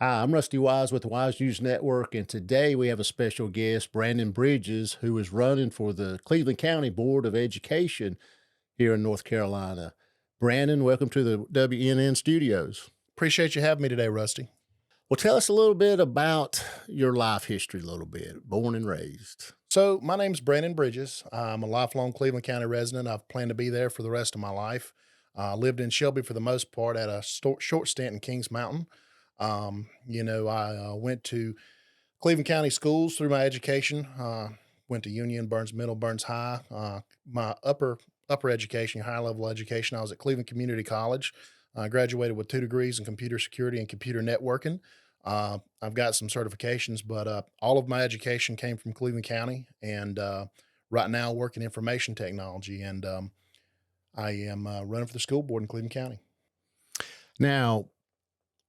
Hi, I'm Rusty Wise with the Wise News Network, and today we have a special guest, Brandon Bridges, who is running for the Cleveland County Board of Education here in North Carolina. Brandon, welcome to the WNN studios. Appreciate you having me today, Rusty. Well, tell us a little bit about your life history, a little bit, born and raised. So, my name's Brandon Bridges. I'm a lifelong Cleveland County resident. I've planned to be there for the rest of my life. Lived in Shelby for the most part, at a short stint in Kings Mountain. I went to Cleveland County schools through my education. Went to Union, Burns Middle, Burns High. My upper education, higher level education, I was at Cleveland Community College. I graduated with 2 degrees in computer security and computer networking. I've got some certifications, but all of my education came from Cleveland County, and right now work in information technology. And I am running for the school board in Cleveland County. Now,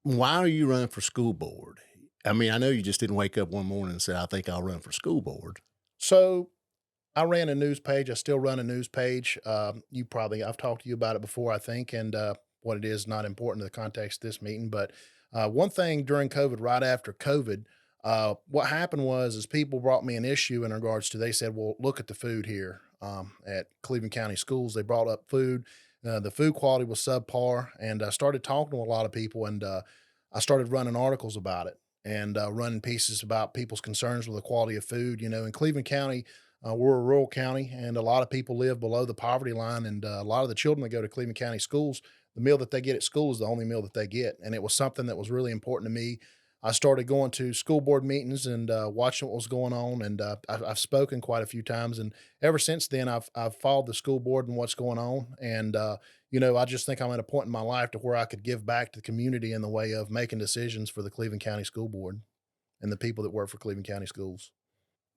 why are you running for school board? I mean, I know you just didn't wake up one morning and say, I think I'll run for school board. So I ran a news page. I still run a news page. I've talked to you about it before, I think, and what it is not important to the context of this meeting. But one thing during COVID, right after COVID, what happened was is people brought me an issue in regards to, they said, well, look at the food here at Cleveland County schools. They brought up food. The food quality was subpar, and I started talking to a lot of people, and I started running articles about it and running pieces about people's concerns with the quality of food. In Cleveland County, we're a rural county, and a lot of people live below the poverty line. And a lot of the children that go to Cleveland County schools, the meal that they get at school is the only meal that they get. And it was something that was really important to me. I started going to school board meetings and watching what was going on, and I've spoken quite a few times. And ever since then, I've followed the school board and what's going on. And I just think I'm at a point in my life to where I could give back to the community in the way of making decisions for the Cleveland County School Board and the people that work for Cleveland County Schools.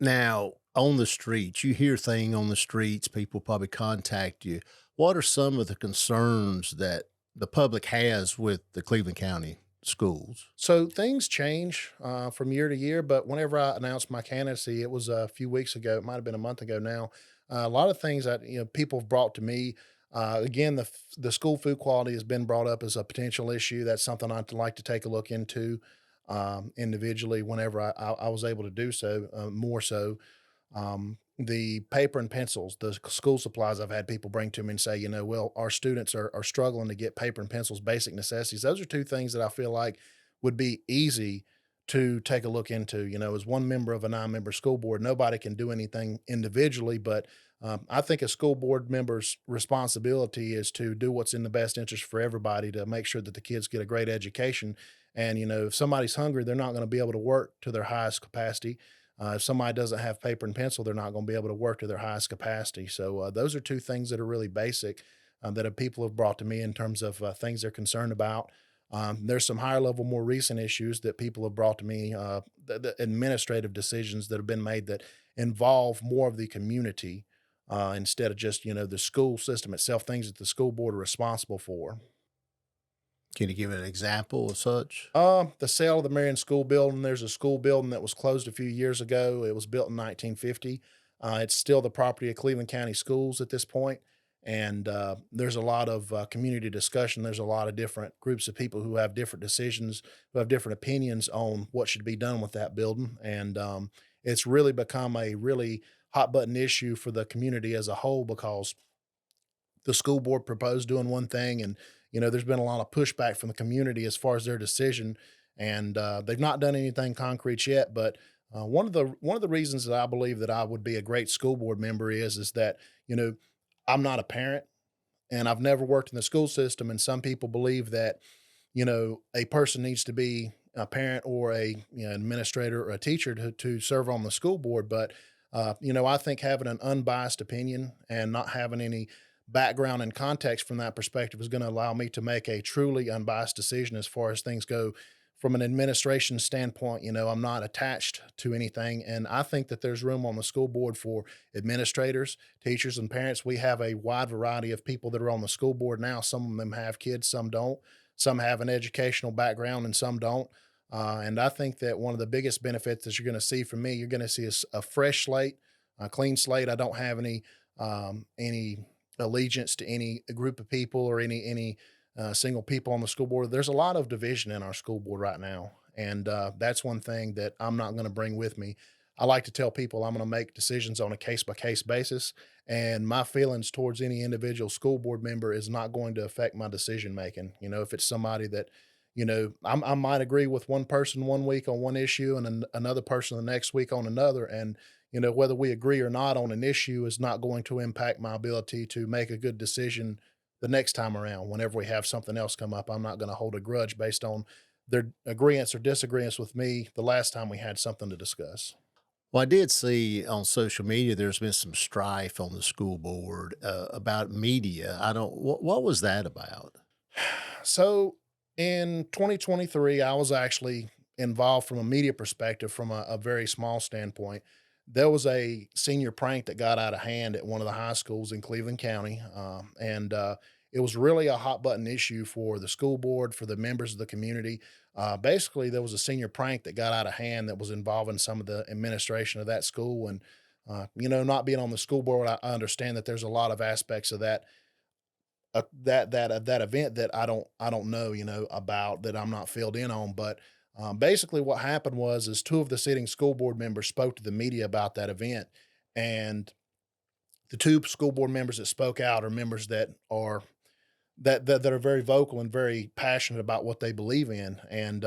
Now, on the streets, you hear things on the streets, people probably contact you. What are some of the concerns that the public has with the Cleveland County schools? So things change from year to year, but whenever I announced my candidacy, it was a few weeks ago. It might have been a month ago now. A lot of things that people have brought to me. Again, the school food quality has been brought up as a potential issue. That's something I'd like to take a look into individually whenever I was able to do so. More so, the paper and pencils, the school supplies, I've had people bring to me and say, well, our students are struggling to get paper and pencils, basic necessities. Those are two things that I feel like would be easy to take a look into. As one member of a 9-member school board, nobody can do anything individually, but I think a school board member's responsibility is to do what's in the best interest for everybody to make sure that the kids get a great education. And, if somebody's hungry, they're not going to be able to work to their highest capacity. If somebody doesn't have paper and pencil, they're not going to be able to work to their highest capacity. So those are two things that are really basic that people have brought to me in terms of things they're concerned about. There's some higher level, more recent issues that people have brought to me, the administrative decisions that have been made that involve more of the community instead of just the school system itself, things that the school board are responsible for. Can you give an example of such? The sale of the Marion School Building. There's a school building that was closed a few years ago. It was built in 1950. It's still the property of Cleveland County Schools at this point, and there's a lot of community discussion. There's a lot of different groups of people who have different decisions, who have different opinions on what should be done with that building, and it's really become a really hot button issue for the community as a whole because the school board proposed doing one thing, and there's been a lot of pushback from the community as far as their decision, and they've not done anything concrete yet. But one of the reasons that I believe that I would be a great school board member is that I'm not a parent, and I've never worked in the school system, and some people believe that a person needs to be a parent or a administrator or a teacher to serve on the school board. But I think having an unbiased opinion and not having any background and context from that perspective is going to allow me to make a truly unbiased decision as far as things go. From an administration standpoint, I'm not attached to anything. And I think that there's room on the school board for administrators, teachers, and parents. We have a wide variety of people that are on the school board now. Some of them have kids, some don't. Some have an educational background and some don't. And I think that one of the biggest benefits that you're going to see from me, you're going to see a fresh slate, a clean slate. I don't have any allegiance to any group of people or any single people on the school board. There's a lot of division in our school board right now, And that's one thing that I'm not going to bring with me. I like to tell people I'm going to make decisions on a case by case basis, and my feelings towards any individual school board member is not going to affect my decision making. You know, if it's somebody that, I might agree with one person one week on one issue and another person the next week on another. And, whether we agree or not on an issue is not going to impact my ability to make a good decision the next time around. Whenever we have something else come up, I'm not going to hold a grudge based on their agreements or disagreements with me the last time we had something to discuss. Well, I did see on social media there's been some strife on the school board about media. I don't. What was that about? So in 2023, I was actually involved from a media perspective from a very small standpoint. There was a senior prank that got out of hand at one of the high schools in Cleveland County. And it was really a hot button issue for the school board, for the members of the community. Basically, there was a senior prank that got out of hand that was involving some of the administration of that school. And, not being on the school board, I understand that there's a lot of aspects of that event that I don't know, about, that I'm not filled in on. But basically, what happened was is two of the sitting school board members spoke to the media about that event, and the two school board members that spoke out are members that are very vocal and very passionate about what they believe in. And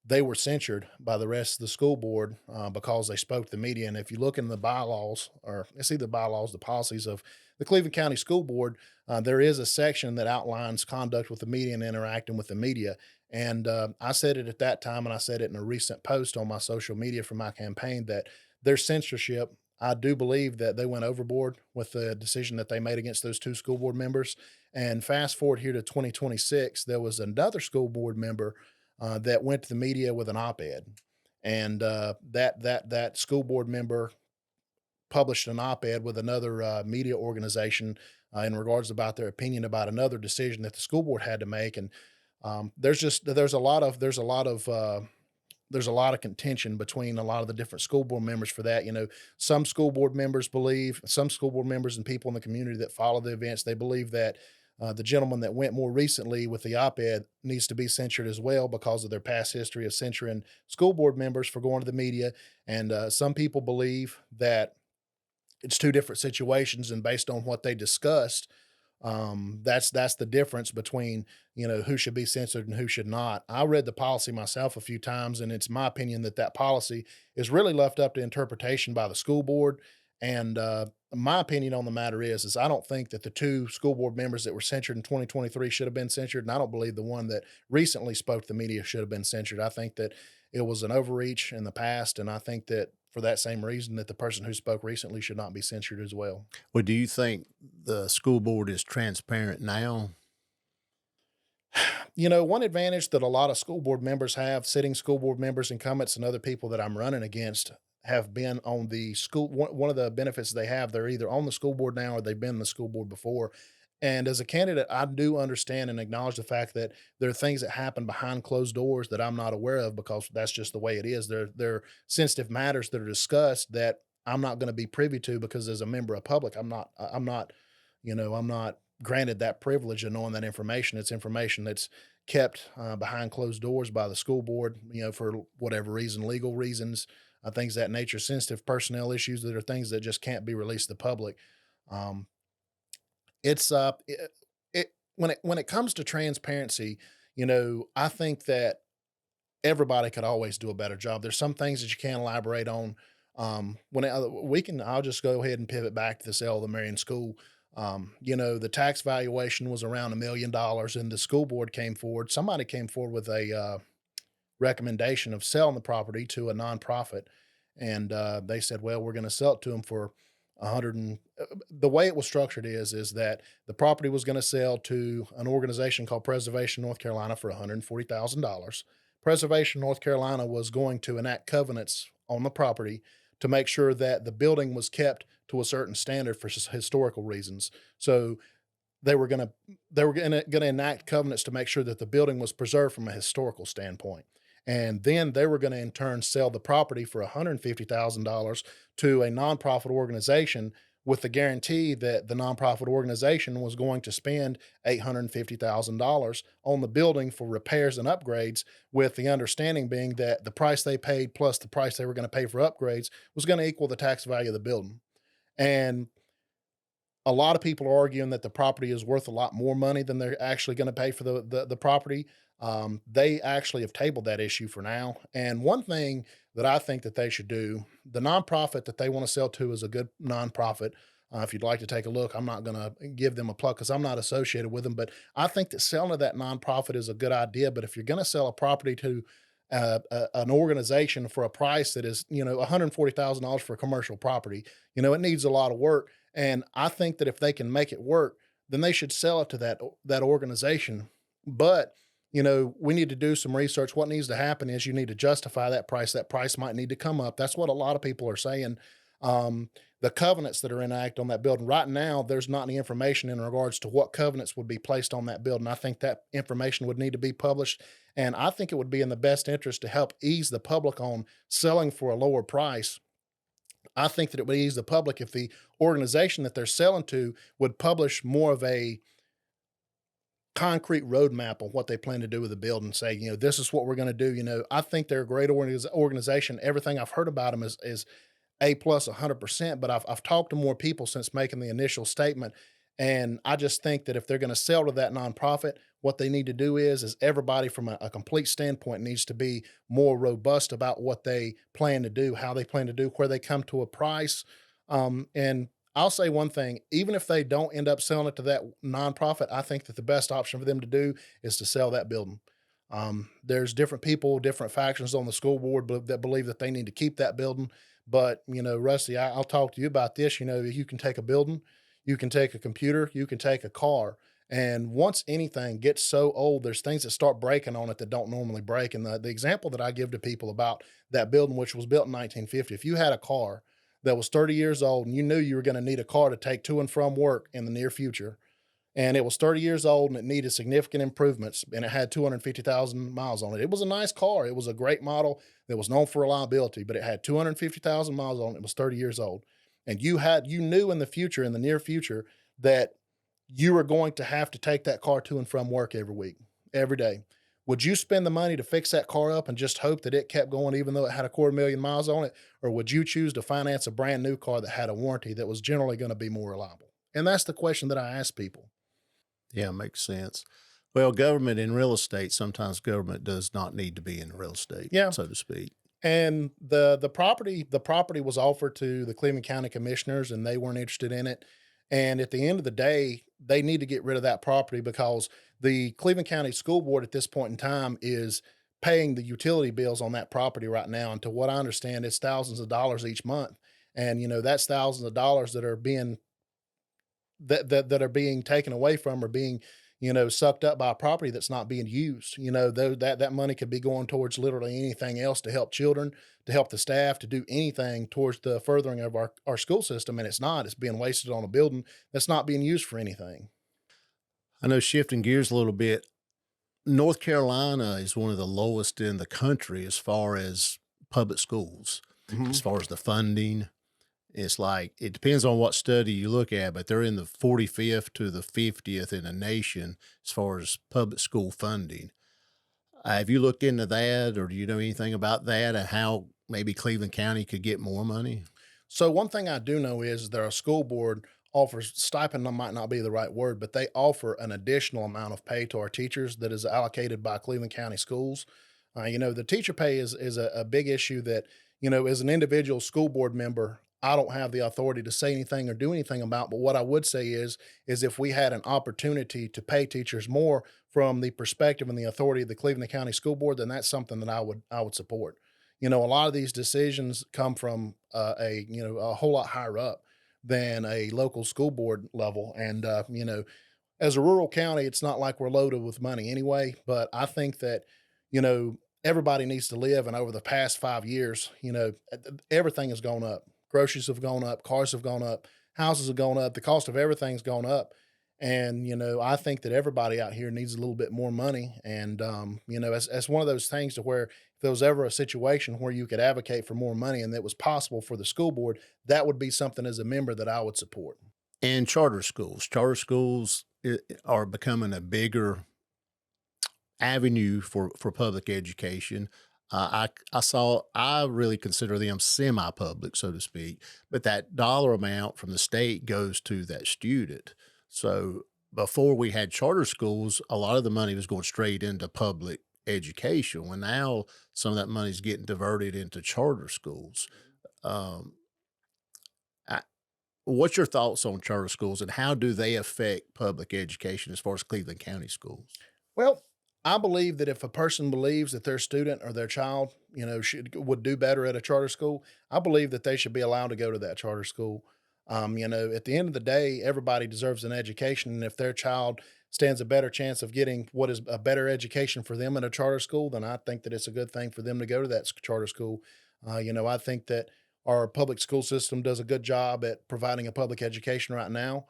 they were censured by the rest of the school board because they spoke to the media. And if you look in the bylaws, or it's either bylaws, the policies of the Cleveland County School Board, there is a section that outlines conduct with the media and interacting with the media. And I said it at that time, and I said it in a recent post on my social media for my campaign, that their censorship, I do believe that they went overboard with the decision that they made against those two school board members. And fast forward here to 2026, there was another school board member that went to the media with an op-ed, and that school board member published an op-ed with another media organization in regards about their opinion about another decision that the school board had to make. And there's a lot of contention between a lot of the different school board members for that. Some school board members and people in the community that follow the events, they believe that the gentleman that went more recently with the op-ed needs to be censured as well because of their past history of censoring school board members for going to the media. And some people believe that it's two different situations, and based on what they discussed, that's the difference between, who should be censored and who should not. I read the policy myself a few times, and it's my opinion that that policy is really left up to interpretation by the school board. And my opinion on the matter is I don't think that the two school board members that were censured in 2023 should have been censured, and I don't believe the one that recently spoke to the media should have been censured. I think that it was an overreach in the past, and I think that for that same reason that the person who spoke recently should not be censured as well. Well, do you think the school board is transparent now? One advantage that a lot of school board members have, sitting school board members, incumbents, and other people that I'm running against, have been on the school. One of the benefits they have, they're either on the school board now or they've been in the school board before. And as a candidate, I do understand and acknowledge the fact that there are things that happen behind closed doors that I'm not aware of, because that's just the way it is. There are sensitive matters that are discussed that I'm not going to be privy to, because as a member of public, I'm not granted that privilege of knowing that information. It's information that's kept behind closed doors by the school board, for whatever reason, legal reasons, things of that nature, sensitive personnel issues that are things that just can't be released to the public. Um, it's it, it when it comes to transparency, I think that everybody could always do a better job. There's some things that you can't elaborate on. I'll just go ahead and pivot back to the sale of the Marion School. The tax valuation was around $1 million, and the school board came forward. Somebody came forward with a recommendation of selling the property to a nonprofit, and they said, "Well, we're going to sell it to them for 100." The way it was structured is that the property was going to sell to an organization called Preservation North Carolina for $140,000. Preservation North Carolina was going to enact covenants on the property to make sure that the building was kept to a certain standard for historical reasons. So they were going to enact covenants to make sure that the building was preserved from a historical standpoint. And then they were going to in turn sell the property for $150,000 to a nonprofit organization, with the guarantee that the nonprofit organization was going to spend $850,000 on the building for repairs and upgrades, with the understanding being that the price they paid plus the price they were going to pay for upgrades was going to equal the tax value of the building. And a lot of people are arguing that the property is worth a lot more money than they're actually going to pay for the property. They actually have tabled that issue for now. And one thing that I think that they should do, the nonprofit that they want to sell to is a good nonprofit. If you'd like to take a look, I'm not going to give them a plug because I'm not associated with them. But I think that selling to that nonprofit is a good idea. But if you're going to sell a property to an organization for a price that is, $140,000 for a commercial property, it needs a lot of work. And I think that if they can make it work, then they should sell it to that organization. But we need to do some research. What needs to happen is you need to justify that price. That price might need to come up. That's what a lot of people are saying. The covenants that are in act on that building right now, there's not any information in regards to what covenants would be placed on that building. I think that information would need to be published, and I think it would be in the best interest to help ease the public on selling for a lower price. I think that it would ease the public if the organization that they're selling to would publish more of a concrete roadmap on what they plan to do with the building. Say, this is what we're going to do. I think they're a great organization. Everything I've heard about them is A plus 100%. But I've talked to more people since making the initial statement, and I just think that if they're going to sell to that nonprofit, what they need to do is everybody from a complete standpoint needs to be more robust about what they plan to do, how they plan to do, where they come to a price. And I'll say one thing, even if they don't end up selling it to that nonprofit, I think that the best option for them to do is to sell that building. There's different people, different factions on the school board that believe that they need to keep that building. But, Rusty, I'll talk to you about this. You can take a building, you can take a computer, you can take a car. And once anything gets so old, there's things that start breaking on it that don't normally break. And the example that I give to people about that building, which was built in 1950, if you had a car that was 30 years old and you knew you were going to need a car to take to and from work in the near future, and it was 30 years old and it needed significant improvements, and it had 250,000 miles on it. It was a nice car. It was a great model that was known for reliability, but it had 250,000 miles on it. It was 30 years old. And you knew in the near future, that you were going to have to take that car to and from work every week, every day. Would you spend the money to fix that car up and just hope that it kept going even though it had 250,000 miles on it? Or would you choose to finance a brand new car that had a warranty that was generally going to be more reliable? And that's the question that I ask people. Yeah, makes sense. Well, government in real estate, sometimes government does not need to be in real estate, Yeah. so to speak. And the property was offered to the Cleveland County Commissioners, and they weren't interested in it. And at the end of the day, they need to get rid of that property because the Cleveland County School Board at this point in time is paying the utility bills on that property right now. And to what I understand, it's thousands of dollars each month. And that's thousands of dollars that are being taken away from, or being sucked up by a property that's not being used. Though that money could be going towards literally anything else, to help children, to help the staff, to do anything towards the furthering of our school system. And it's being wasted on a building that's not being used for anything. I know, shifting gears a little bit, North Carolina is one of the lowest in the country as far as public schools, Mhm. as far as the funding. It's like, it depends on what study you look at, but they're in the 45th to the 50th in the nation as far as public school funding. Have you looked into that, or do you know anything about that and how maybe Cleveland County could get more money? So one thing I do know is that our school board offers stipend, might not be the right word, but they offer an additional amount of pay to our teachers that is allocated by Cleveland County Schools. The teacher pay is a big issue that, as an individual school board member, I don't have the authority to say anything or do anything about. But what I would say is if we had an opportunity to pay teachers more from the perspective and the authority of the Cleveland County School Board, then that's something that I would support. A lot of these decisions come from a whole lot higher up than a local school board level. And as a rural county, it's not like we're loaded with money anyway. But I think that you know everybody needs to live. And over the past 5 years, everything has gone up. Groceries have gone up, cars have gone up, houses have gone up, the cost of everything's gone up. And, I think that everybody out here needs a little bit more money. And, as one of those things to where if there was ever a situation where you could advocate for more money and that was possible for the school board, that would be something as a member that I would support. And charter schools are becoming a bigger avenue for public education. I really consider them semi-public, so to speak, but that dollar amount from the state goes to that student. So before we had charter schools, a lot of the money was going straight into public education. When now some of that money is getting diverted into charter schools. Um, I, what's your thoughts on charter schools and how do they affect public education as far as Cleveland County schools? Well, I believe that if a person believes that their student or their child, would do better at a charter school, I believe that they should be allowed to go to that charter school. At the end of the day, everybody deserves an education, and if their child stands a better chance of getting what is a better education for them in a charter school, then I think that it's a good thing for them to go to that charter school. I think that our public school system does a good job at providing a public education right now.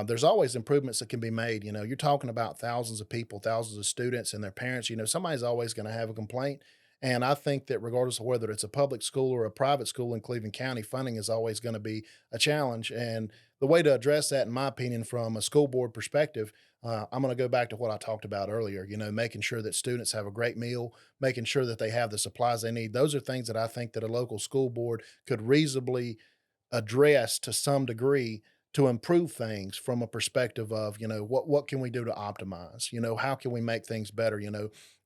There's always improvements that can be made. You're talking about thousands of people, thousands of students and their parents. Somebody's always going to have a complaint. And I think that regardless of whether it's a public school or a private school in Cleveland County, funding is always going to be a challenge. And the way to address that, in my opinion, from a school board perspective, I'm going to go back to what I talked about earlier, making sure that students have a great meal, making sure that they have the supplies they need. Those are things that I think that a local school board could reasonably address to some degree to improve things from a perspective of, what can we do to optimize? How can we make things better?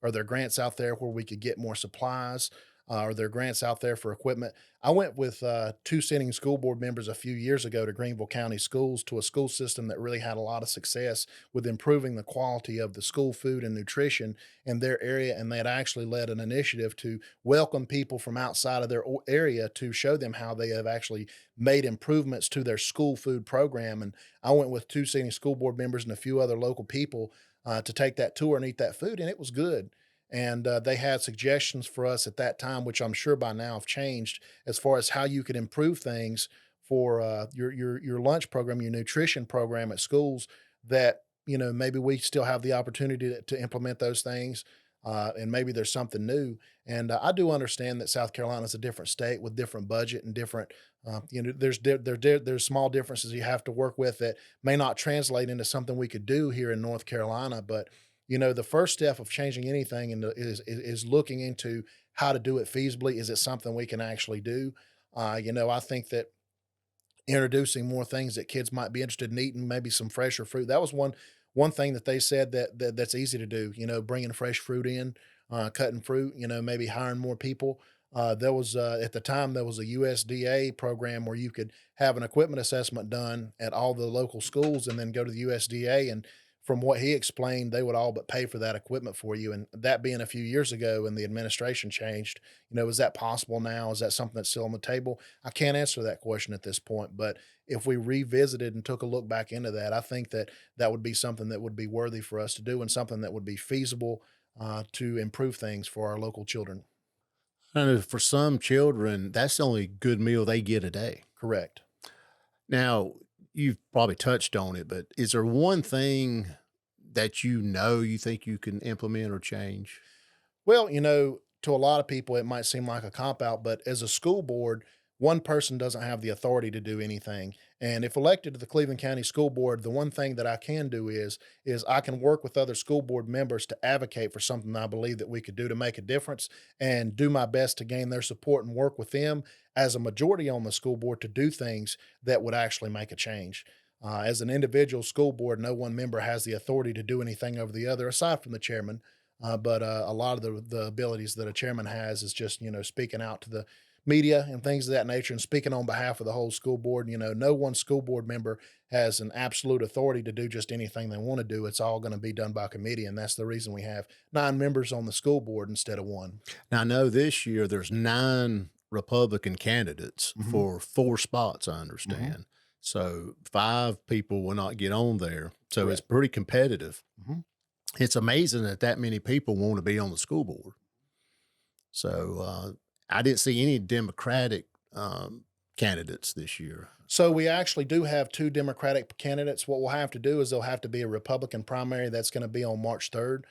Are there grants out there where we could get more supplies? Are there grants out there for equipment? I went with two sitting school board members a few years ago to Greenville County Schools, to a school system that really had a lot of success with improving the quality of the school food and nutrition in their area. And they had actually led an initiative to welcome people from outside of their area to show them how they have actually made improvements to their school food program. And I went with two sitting school board members and a few other local people to take that tour and eat that food, and it was good. And they had suggestions for us at that time, which I'm sure by now have changed, as far as how you could improve things for your lunch program, your nutrition program at schools. That maybe we still have the opportunity to implement those things, and maybe there's something new. And I do understand that South Carolina is a different state with different budget and different. There's small differences you have to work with that may not translate into something we could do here in North Carolina, but the first step of changing anything is looking into how to do it feasibly. Is it something we can actually do? I think that introducing more things that kids might be interested in eating, maybe some fresher fruit. That was one thing that they said that's easy to do. Bringing fresh fruit in, cutting fruit. Maybe hiring more people. There was at the time there was a USDA program where you could have an equipment assessment done at all the local schools, and then go to the USDA, and from what he explained, they would all but pay for that equipment for you. And that being a few years ago, and the administration changed, is that possible now? Is that something that's still on the table? I can't answer that question at this point. But if we revisited and took a look back into that, I think that that would be something that would be worthy for us to do, and something that would be feasible to improve things for our local children. I know for some children, that's the only good meal they get a day. Correct. Now, you've probably touched on it, but is there one thing that you think you can implement or change? Well, to a lot of people, it might seem like a cop out, but as a school board, one person doesn't have the authority to do anything. And if elected to the Cleveland County School Board, the one thing that I can do is I can work with other school board members to advocate for something I believe that we could do to make a difference, and do my best to gain their support and work with them as a majority on the school board to do things that would actually make a change. As an individual school board, no one member has the authority to do anything over the other, aside from the chairman. But a lot of the abilities that a chairman has is just speaking out to the media and things of that nature, and speaking on behalf of the whole school board. No one school board member has an absolute authority to do just anything they want to do. It's all going to be done by committee, and that's the reason we have 9 members on the school board instead of one. Now, I know this year there's 9 Republican candidates Hmm. for 4 spots, I Hmm. understand. So 5 people will not get on there. So it's Correct. pretty competitive. Hmm. It's amazing that that many people want to be on the school board. So I didn't see any Democratic candidates this year. So we actually do have 2 Democratic candidates. What we'll have to do is there'll have to be a Republican primary that's gonna be on March 3rd,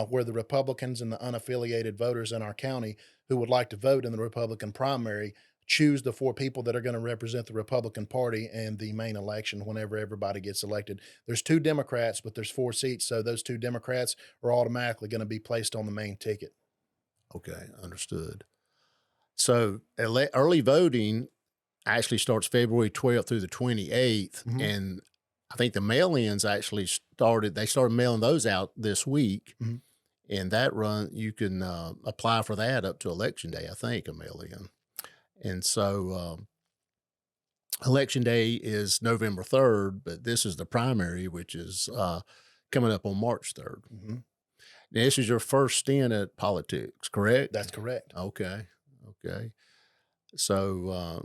where the Republicans and the unaffiliated voters in our county who would like to vote in the Republican primary choose the 4 people that are gonna represent the Republican Party in the main election whenever everybody gets elected. There's 2 Democrats, but there's 4 seats, so those 2 Democrats are automatically gonna be placed on the main ticket. Okay, understood. So early voting actually starts February 12th through the 28th. Mhm, And I think the mail-ins actually they started mailing those out this week. mhm. And that run, you can apply for that up to election day, I think, a mail-in. And so election day is November 3rd, but this is the primary, which is coming up on March 3rd. Mhm. Now, this is your first stint at politics, correct? That's correct. Okay. Okay. So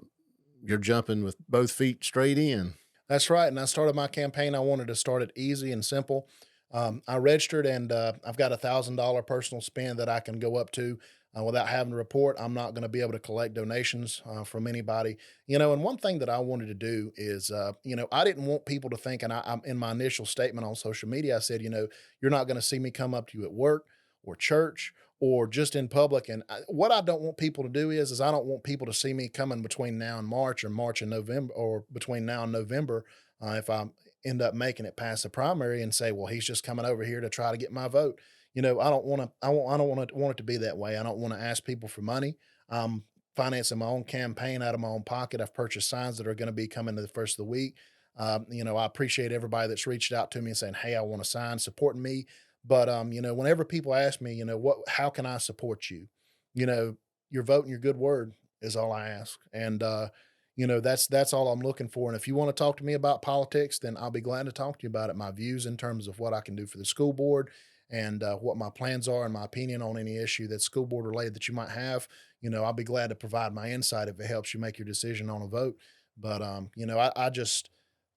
you're jumping with both feet straight in. That's right, and I started my campaign, I wanted to start it easy and simple. I registered and, I've got $1,000 personal spend that I can go up to, without having to report. I'm not gonna be able to collect donations, from anybody. And one thing that I wanted to do is, I didn't want people to think, and I'm in my initial statement on social media, I said, "You're not gonna see me come up to you at work or church or just in public," and what I don't want people to do is I don't want people to see me coming between now and March or March and November or between now and November, if I end up making it past the primary and say, "Well, he's just coming over here to try to get my vote." I don't want to. I don't want it to be that way. I don't want to ask people for money. I'm financing my own campaign out of my own pocket. I've purchased signs that are going to be coming to the first of the week. I appreciate everybody that's reached out to me and saying, "Hey, I want a sign supporting me." But whenever people ask me, how can I support you? Your vote and your good word is all I ask, and that's all I'm looking for. And if you want to talk to me about politics, then I'll be glad to talk to you about it. My views in terms of what I can do for the school board and what my plans are and my opinion on any issue that's school board related that you might have. I'll be glad to provide my insight if it helps you make your decision on a vote. But I just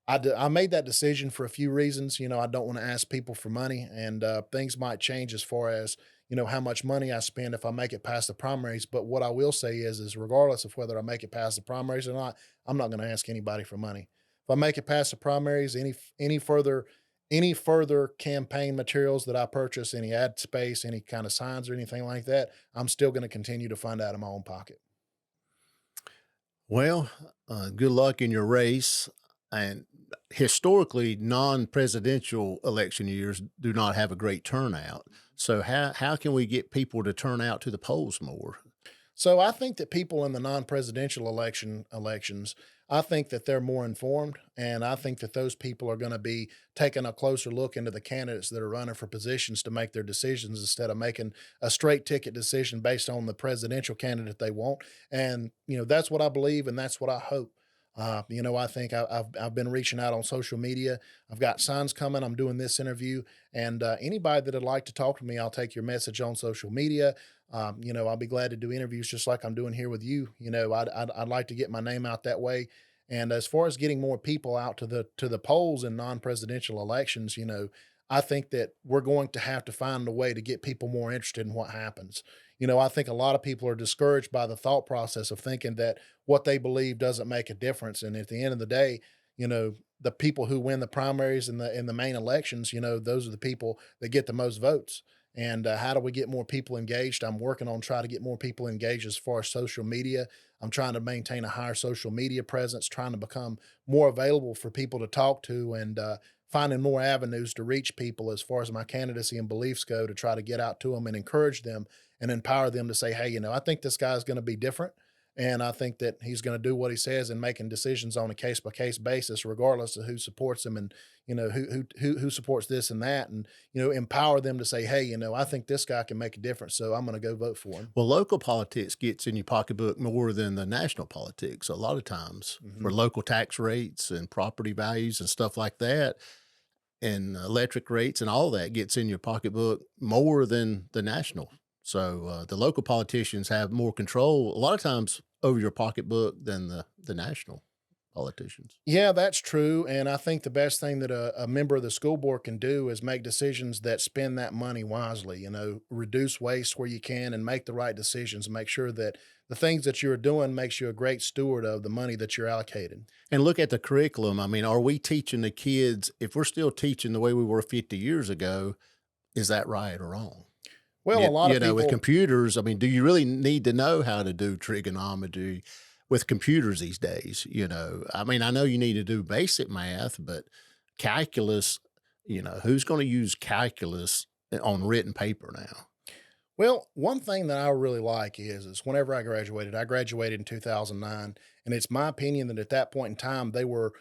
I made that decision for a few reasons. I don't want to ask people for money, and things might change as far as how much money I spend if I make it past the primaries. But what I will say is regardless of whether I make it past the primaries or not, I'm not going to ask anybody for money. If I make it past the primaries, any further campaign materials that I purchase, any ad space, any kind of signs or anything like that, I'm still going to continue to fund out of my own pocket. Well, good luck in your race. And historically, non-presidential election years do not have a great turnout. So how can we get people to turn out to the polls more? So I think that people in the non-presidential elections, I think that they're more informed, and I think that those people are going to be taking a closer look into the candidates that are running for positions to make their decisions instead of making a straight ticket decision based on the presidential candidate they want. And that's what I believe, and that's what I hope. I think I've been reaching out on social media. I've got signs coming. I'm doing this interview, and anybody that'd like to talk to me, I'll take your message on social media. I'll be glad to do interviews just like I'm doing here with you. I'd like to get my name out that way. And as far as getting more people out to the polls in non-presidential elections, I think that we're going to have to find a way to get people more interested in what happens. I think a lot of people are discouraged by the thought process of thinking that what they believe doesn't make a difference. And at the end of the day, the people who win the primaries and the main elections, those are the people that get the most votes. And how do we get more people engaged? I'm working on trying to get more people engaged as far as social media. I'm trying to maintain a higher social media presence, trying to become more available for people to talk to, and finding more avenues to reach people as far as my candidacy and beliefs go to try to get out to them and encourage them and empower them to say, "Hey, I think this guy's going to be different. And I think that he's going to do what he says and making decisions on a case by case basis, regardless of who supports him and who supports this and that, and empower them to say, hey, I think this guy can make a difference, so I'm going to go vote for him." Well, local politics gets in your pocketbook more than the national politics a lot of times Hmm. for local tax rates and property values and stuff like that. And electric rates and all that gets in your pocketbook more than the national. So the local politicians have more control a lot of times over your pocketbook than the national politicians. Yeah, that's true. And I think the best thing that a member of the school board can do is make decisions that spend that money wisely, reduce waste where you can and make the right decisions and make sure that the things that you're doing makes you a great steward of the money that you're allocated. And look at the curriculum. I mean, are we teaching the kids, if we're still teaching the way we were 50 years ago, is that right or wrong? Well, a lot of With people, computers, I mean, do you really need to know how to do trigonometry with computers these days? I mean, I know you need to do basic math, but calculus, who's going to use calculus on written paper now? well, one thing that I really like is whenever I graduated in 2009, and it's my opinion that at that point in time they were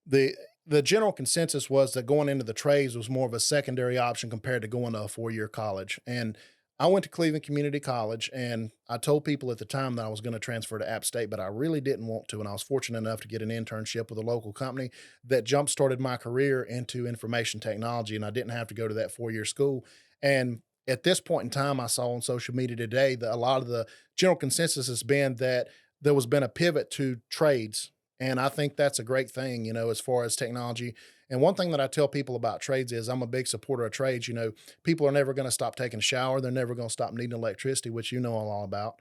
the the general consensus was that going into the trades was more of a secondary option compared to going to a 4-year college. And I went to Cleveland Community College, and I told people at the time that I was going to transfer to App State, but I really didn't want to. And I was fortunate enough to get an internship with a local company that jump started my career into information technology, and I didn't have to go to that 4-year school. And at this point in time, I saw on social media today that a lot of the general consensus has been that there was been a pivot to trades, and I think that's a great thing, as far as technology. And one thing that I tell people about trades is I'm a big supporter of trades. People are never going to stop taking a shower. They're never going to stop needing electricity, which you know all about.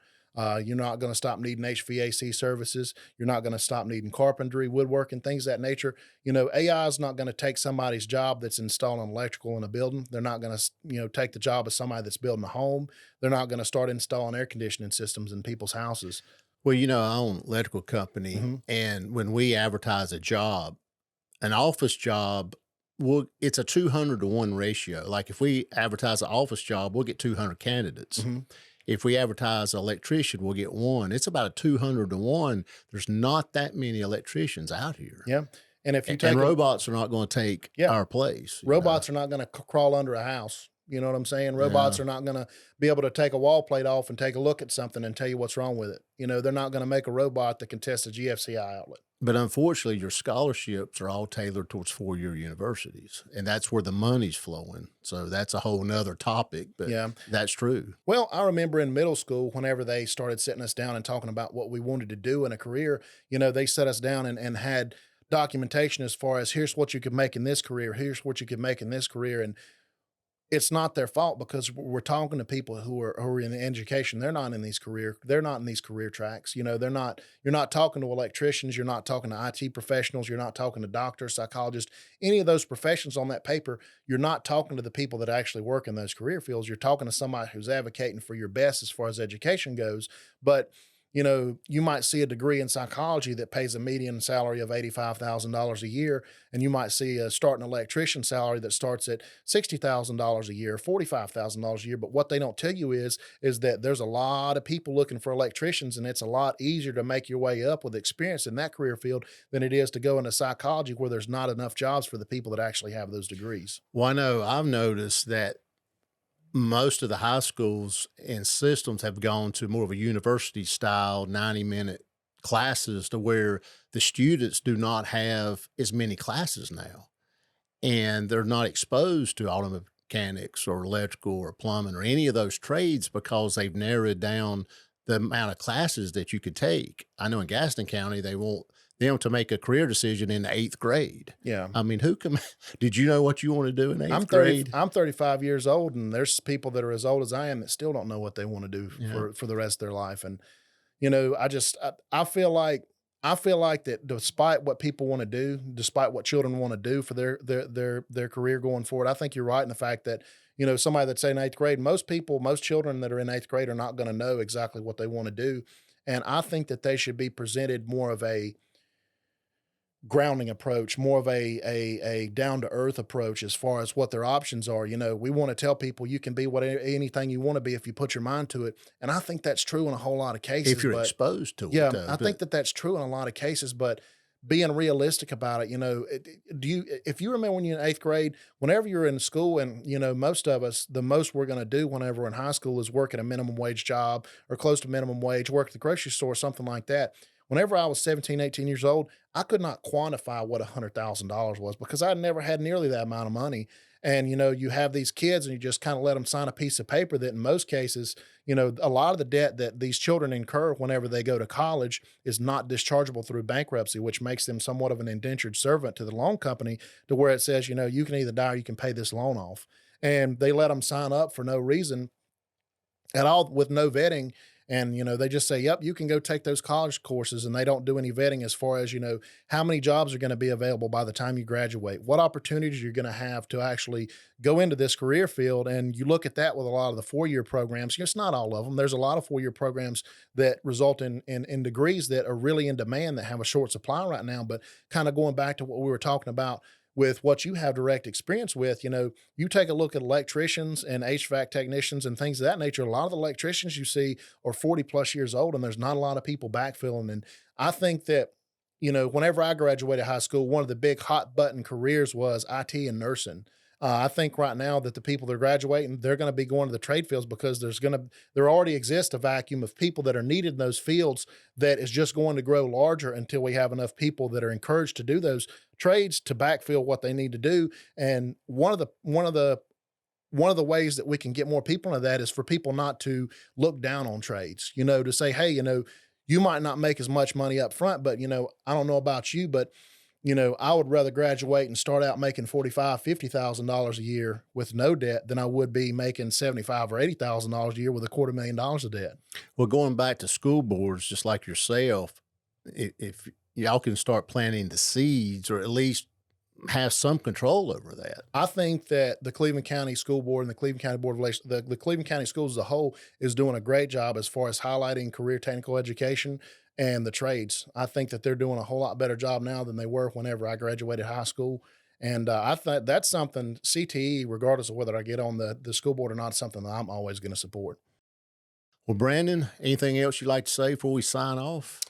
You're not going to stop needing HVAC services. You're not going to stop needing carpentry, woodworking, things of that nature. AI is not going to take somebody's job that's installing electrical in a building. They're not going to, take the job of somebody that's building a home. They're not going to start installing air conditioning systems in people's houses. Well, I own an electrical company, Hmm. and when we advertise a job, an office job, it's a 200 to 1 ratio. Like if we advertise an office job, we'll get 200 candidates. Hmm. If we advertise an electrician, we'll get one. It's about a 200 to 1. There's not that many electricians out here. Yeah. And if you And take robots are not going to take yeah, our place. robots are not going to crawl under a house. You know what I'm saying? Yeah. Robots are not going to be able to take a wall plate off and take a look at something and tell you what's wrong with it. They're not going to make a robot that can test a GFCI outlet. But unfortunately, your scholarships are all tailored towards 4-year universities, and that's where the money's flowing. So that's a whole nother topic, but Yeah. that's true. Well, I remember in middle school, whenever they started sitting us down and talking about what we wanted to do in a career, they set us down and had documentation as far as here's what you could make in this career, here's what you could make in this career. And it's not their fault because we're talking to people who are in education. They're not in these career tracks. You're not talking to electricians, you're not talking to IT professionals, you're not talking to doctors, psychologists, any of those professions on that paper. You're not talking to the people that actually work in those career fields. You're talking to somebody who's advocating for your best as far as education goes. But you might see a degree in psychology that pays a median salary of $85,000 a year, and you might see a starting electrician salary that starts at $60,000 a year, $45,000 a year. But what they don't tell you is that there's a lot of people looking for electricians, and it's a lot easier to make your way up with experience in that career field than it is to go into psychology, where there's not enough jobs for the people that actually have those degrees. Well, I know I've noticed that most of the high schools and systems have gone to more of a university style 90-minute classes to where the students do not have as many classes now, and they're not exposed to auto mechanics or electrical or plumbing or any of those trades because they've narrowed down the amount of classes that you could take. I know in Gaston County, they want them to make a career decision in the 8th grade. Yeah. I mean, who can, did you know what you want to do in 8th I'm 30. grade? I'm 35 years old, and there's people that are as old as I am that still don't know what they want to do Yeah. for the rest of their life. And I feel like that despite what people want to do, despite what children want to do for their career going forward, I think you're right in the fact that somebody that's in 8th grade, most children that are in 8th grade are not going to know exactly what they want to do, and I think that they should be presented more of a grounding approach, more of a down to earth approach as far as what their options are. We want to tell people you can be anything you want to be if you put your mind to it, and I think that's true in a whole lot of cases. If you're but exposed to it, yeah, though. I think that that's true in a lot of cases, but being realistic about it, if you remember when you're in 8th grade, whenever you're in school, and most of us, the most we're going to do whenever we're in high school is work at a minimum wage job or close to minimum wage, work at the grocery store, something like that. Whenever I was 17, 18 years old, I could not quantify what $100,000 was because I never had nearly that amount of money. And, you have these kids and you just kind of let them sign a piece of paper that in most cases, a lot of the debt that these children incur whenever they go to college is not dischargeable through bankruptcy, which makes them somewhat of an indentured servant to the loan company, to where it says, you can either die or you can pay this loan off. And they let them sign up for no reason at all, with no vetting. And they just say, yep, you can go take those college courses, and they don't do any vetting as far as how many jobs are going to be available by the time you graduate, what opportunities you're going to have to actually go into this career field. And you look at that with a lot of the 4-year programs. It's not all of them. There's a lot of 4-year programs that result in degrees that are really in demand, that have a short supply right now. But kind of going back to what we were talking about with what you have direct experience with, you take a look at electricians and HVAC technicians and things of that nature. A lot of the electricians you see are 40 plus years old, and there's not a lot of people backfilling. And I think that, whenever I graduated high school, one of the big hot button careers was IT and nursing. I think right now that the people that are graduating, they're going to be going to the trade fields, because there already exists a vacuum of people that are needed in those fields that is just going to grow larger until we have enough people that are encouraged to do those trades to backfill what they need to do. And one of the ways that we can get more people into that is for people not to look down on trades, to say, hey, you might not make as much money up front, but I don't know about you, but I would rather graduate and start out making $50,000 a year with no debt than I would be making $75,000 or $80,000 a year with $250,000 of debt. Well, going back to school boards, just like yourself, if y'all can start planting the seeds, or at least have some control over that. I think that the Cleveland County School Board and the Cleveland County Board of Relations, the Cleveland County Schools as a whole, is doing a great job as far as highlighting career technical education and the trades. I think that they're doing a whole lot better job now than they were whenever I graduated high school. And I thought that's something CTE, regardless of whether I get on the school board or not, something that I'm always going to support. Well, Brandon, anything else you'd like to say before we sign off?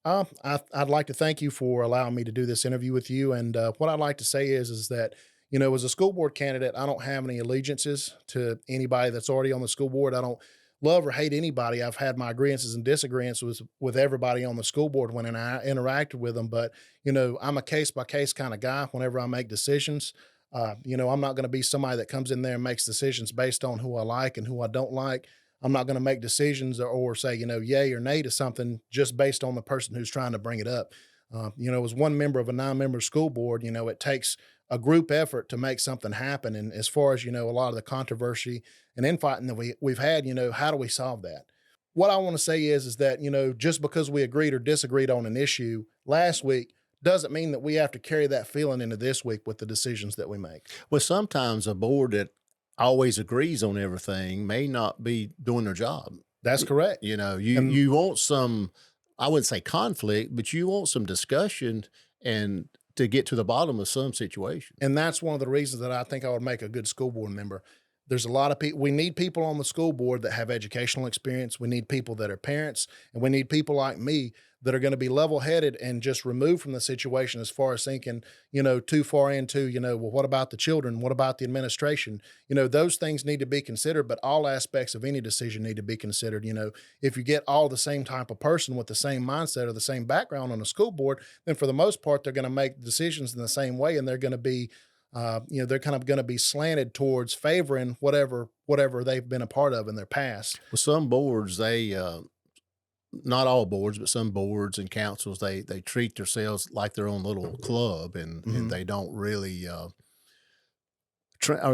I'd like to thank you for allowing me to do this interview with you. And what I'd like to say is that, as a school board candidate, I don't have any allegiances to anybody that's already on the school board. I don't love or hate anybody. I've had my agreements and disagreements with everybody on the school board when I interacted with them. But, I'm a case by case kind of guy whenever I make decisions. I'm not going to be somebody that comes in there and makes decisions based on who I like and who I don't like. I'm not going to make decisions or say, yay or nay to something just based on the person who's trying to bring it up. As one member of a 9-member school board, it takes a group effort to make something happen. And as far as, a lot of the controversy and infighting that we've had, how do we solve that? What I want to say is that, just because we agreed or disagreed on an issue last week doesn't mean that we have to carry that feeling into this week with the decisions that we make. Well, sometimes a board that always agrees on everything may not be doing their job. That's correct. You want some, I wouldn't say conflict, but you want some discussion and to get to the bottom of some situation. And that's one of the reasons that I think I would make a good school board member. There's a lot of people, we need people on the school board that have educational experience. We need people that are parents, and we need people like me that are going to be level-headed and just removed from the situation as far as thinking, too far into, well, what about the children? What about the administration? Those things need to be considered, but all aspects of any decision need to be considered. If you get all the same type of person with the same mindset or the same background on a school board, then for the most part, they're going to make decisions in the same way, and they're going to be they're kind of going to be slanted towards favoring whatever they've been a part of in their past. Well, some boards, not all boards, but some boards and councils, they treat themselves like their own little club, and they don't really, or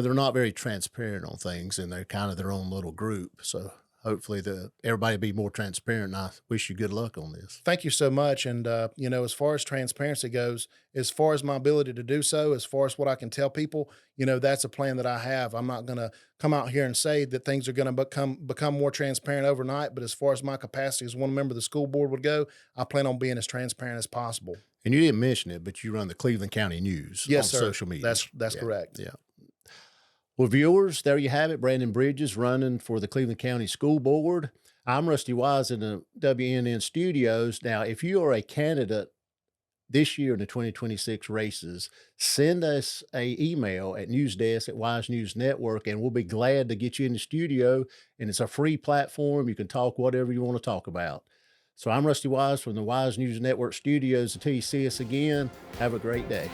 they're not very transparent on things, and they're kind of their own little group. So hopefully everybody be more transparent. And I wish you good luck on this. Thank you so much. And, as far as transparency goes, as far as my ability to do so, as far as what I can tell people, that's a plan that I have. I'm not going to come out here and say that things are going to become more transparent overnight. But as far as my capacity as one member of the school board would go, I plan on being as transparent as possible. And you didn't mention it, but you run the Cleveland County News on social media. That's correct. Yeah. Well, viewers, there you have it. Brandon Bridges running for the Cleveland County School Board. I'm Rusty Wise in the WNN studios. Now, if you are a candidate this year in the 2026 races, send us an email at newsdesk@Wise News Network, and we'll be glad to get you in the studio. And it's a free platform. You can talk whatever you want to talk about. So I'm Rusty Wise from the Wise News Network studios. Until you see us again, have a great day.